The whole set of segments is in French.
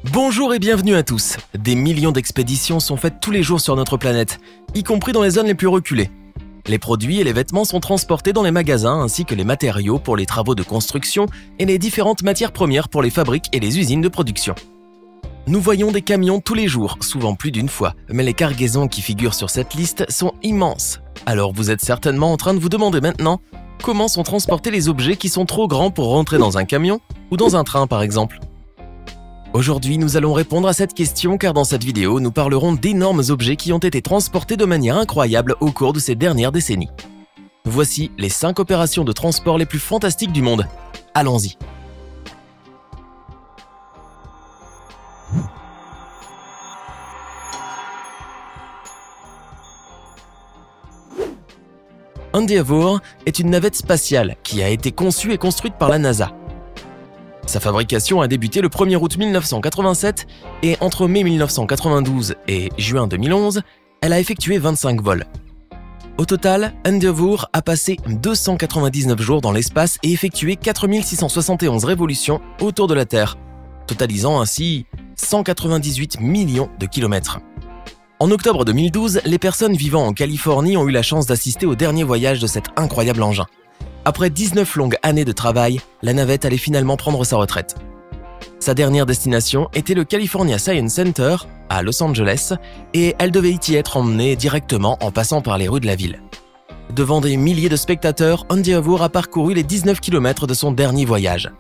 Bonjour et bienvenue à tous. Des millions d'expéditions sont faites tous les jours sur notre planète, y compris dans les zones les plus reculées. Les produits et les vêtements sont transportés dans les magasins ainsi que les matériaux pour les travaux de construction et les différentes matières premières pour les fabriques et les usines de production. Nous voyons des camions tous les jours, souvent plus d'une fois, mais les cargaisons qui figurent sur cette liste sont immenses. Alors vous êtes certainement en train de vous demander maintenant comment sont transportés les objets qui sont trop grands pour rentrer dans un camion ou dans un train par exemple. Aujourd'hui, nous allons répondre à cette question car dans cette vidéo, nous parlerons d'énormes objets qui ont été transportés de manière incroyable au cours de ces dernières décennies. Voici les 5 opérations de transport les plus fantastiques du monde. Allons-y. Endeavour est une navette spatiale qui a été conçue et construite par la NASA. Sa fabrication a débuté le 1er août 1987 et entre mai 1992 et juin 2011, elle a effectué 25 vols. Au total, Endeavour a passé 299 jours dans l'espace et effectué 4671 révolutions autour de la Terre, totalisant ainsi 198 millions de kilomètres. En octobre 2012, les personnes vivant en Californie ont eu la chance d'assister au dernier voyage de cet incroyable engin. Après 19 longues années de travail, la navette allait finalement prendre sa retraite. Sa dernière destination était le California Science Center à Los Angeles et elle devait y être emmenée directement en passant par les rues de la ville. Devant des milliers de spectateurs, Endeavour a parcouru les 19 km de son dernier voyage.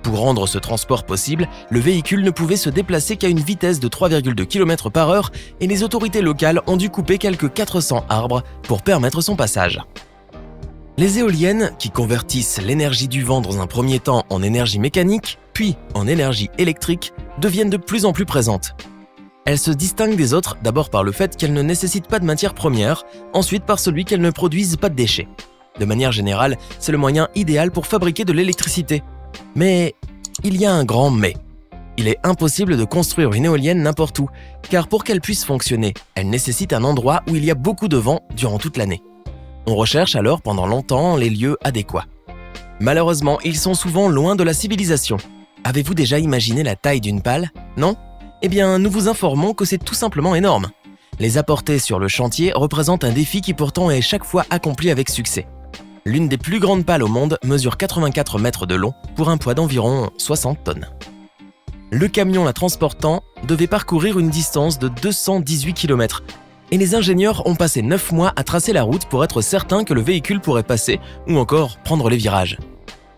Pour rendre ce transport possible, le véhicule ne pouvait se déplacer qu'à une vitesse de 3,2 km/h et les autorités locales ont dû couper quelques 400 arbres pour permettre son passage. Les éoliennes, qui convertissent l'énergie du vent dans un premier temps en énergie mécanique, puis en énergie électrique, deviennent de plus en plus présentes. Elles se distinguent des autres d'abord par le fait qu'elles ne nécessitent pas de matières premières, ensuite par celui qu'elles ne produisent pas de déchets. De manière générale, c'est le moyen idéal pour fabriquer de l'électricité. Mais il y a un grand mais. Il est impossible de construire une éolienne n'importe où, car pour qu'elle puisse fonctionner, elle nécessite un endroit où il y a beaucoup de vent durant toute l'année. On recherche alors pendant longtemps les lieux adéquats. Malheureusement, ils sont souvent loin de la civilisation. Avez-vous déjà imaginé la taille d'une pale? Non? Eh bien, nous vous informons que c'est tout simplement énorme. Les apporter sur le chantier représente un défi qui pourtant est chaque fois accompli avec succès. L'une des plus grandes pales au monde mesure 84 mètres de long pour un poids d'environ 60 tonnes. Le camion la transportant devait parcourir une distance de 218 km et les ingénieurs ont passé 9 mois à tracer la route pour être certains que le véhicule pourrait passer ou encore prendre les virages.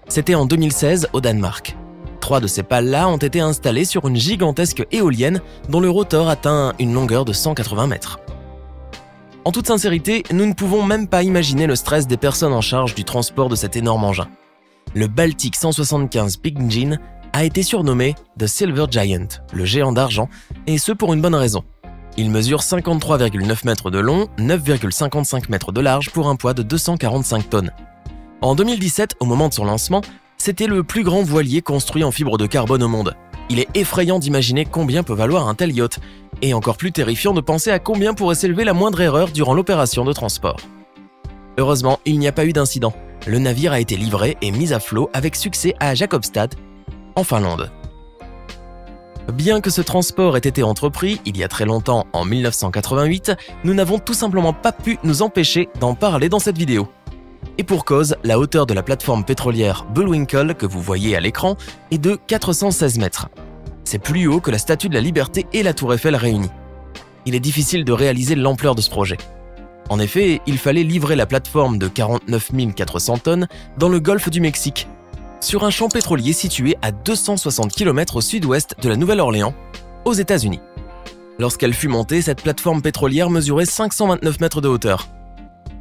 C'était en 2016 au Danemark. 3 de ces pales-là ont été installées sur une gigantesque éolienne dont le rotor atteint une longueur de 180 mètres. En toute sincérité, nous ne pouvons même pas imaginer le stress des personnes en charge du transport de cet énorme engin. Le Baltic 175 Big Engine a été surnommé The Silver Giant, le géant d'argent, et ce pour une bonne raison. Il mesure 53,9 mètres de long, 9,55 mètres de large pour un poids de 245 tonnes. En 2017, au moment de son lancement, c'était le plus grand voilier construit en fibre de carbone au monde. Il est effrayant d'imaginer combien peut valoir un tel yacht, et encore plus terrifiant de penser à combien pourrait s'élever la moindre erreur durant l'opération de transport. Heureusement, il n'y a pas eu d'incident. Le navire a été livré et mis à flot avec succès à Jakobstad, en Finlande. Bien que ce transport ait été entrepris il y a très longtemps, en 1988, nous n'avons tout simplement pas pu nous empêcher d'en parler dans cette vidéo. Et pour cause, la hauteur de la plateforme pétrolière Bullwinkle que vous voyez à l'écran est de 416 mètres. C'est plus haut que la Statue de la Liberté et la Tour Eiffel réunies. Il est difficile de réaliser l'ampleur de ce projet. En effet, il fallait livrer la plateforme de 49 400 tonnes dans le golfe du Mexique, sur un champ pétrolier situé à 260 km au sud-ouest de la Nouvelle-Orléans, aux États-Unis. Lorsqu'elle fut montée, cette plateforme pétrolière mesurait 529 mètres de hauteur.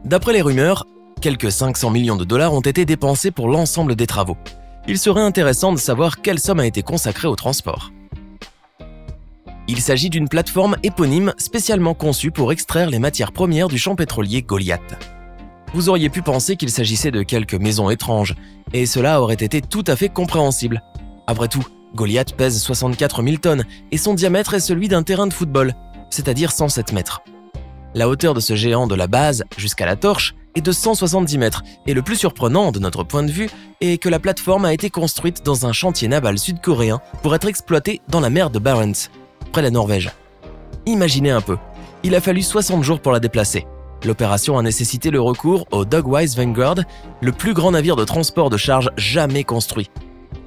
D'après les rumeurs, quelques 500 millions de dollars ont été dépensés pour l'ensemble des travaux. Il serait intéressant de savoir quelle somme a été consacrée au transport. Il s'agit d'une plateforme éponyme spécialement conçue pour extraire les matières premières du champ pétrolier Goliath. Vous auriez pu penser qu'il s'agissait de quelques maisons étranges, et cela aurait été tout à fait compréhensible. Après tout, Goliath pèse 64 000 tonnes et son diamètre est celui d'un terrain de football, c'est-à-dire 107 mètres. La hauteur de ce géant de la base jusqu'à la torche est de 170 mètres et le plus surprenant de notre point de vue est que la plateforme a été construite dans un chantier naval sud-coréen pour être exploitée dans la mer de Barents, près de la Norvège. Imaginez un peu, il a fallu 60 jours pour la déplacer. L'opération a nécessité le recours au Dogwise Vanguard, le plus grand navire de transport de charges jamais construit,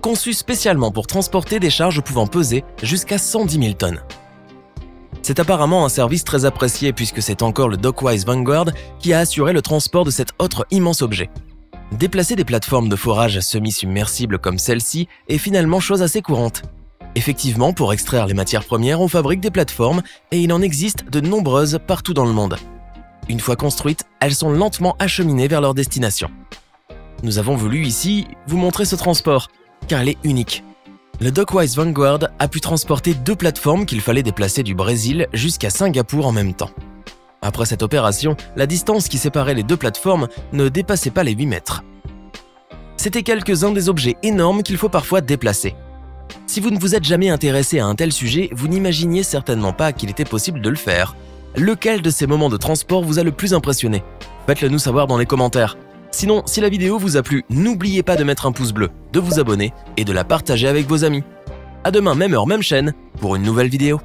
conçu spécialement pour transporter des charges pouvant peser jusqu'à 110 000 tonnes. C'est apparemment un service très apprécié puisque c'est encore le Dogwise Vanguard qui a assuré le transport de cet autre immense objet. Déplacer des plateformes de forage semi-submersibles comme celle-ci est finalement chose assez courante. Effectivement, pour extraire les matières premières, on fabrique des plateformes et il en existe de nombreuses partout dans le monde. Une fois construites, elles sont lentement acheminées vers leur destination. Nous avons voulu ici vous montrer ce transport, car elle est unique. Le Dogwise Vanguard a pu transporter 2 plateformes qu'il fallait déplacer du Brésil jusqu'à Singapour en même temps. Après cette opération, la distance qui séparait les 2 plateformes ne dépassait pas les 8 mètres. C'était quelques-uns des objets énormes qu'il faut parfois déplacer. Si vous ne vous êtes jamais intéressé à un tel sujet, vous n'imaginiez certainement pas qu'il était possible de le faire. Lequel de ces moments de transport vous a le plus impressionné? Faites-le nous savoir dans les commentaires. Sinon, si la vidéo vous a plu, n'oubliez pas de mettre un pouce bleu, de vous abonner et de la partager avec vos amis. À demain, même heure, même chaîne, pour une nouvelle vidéo.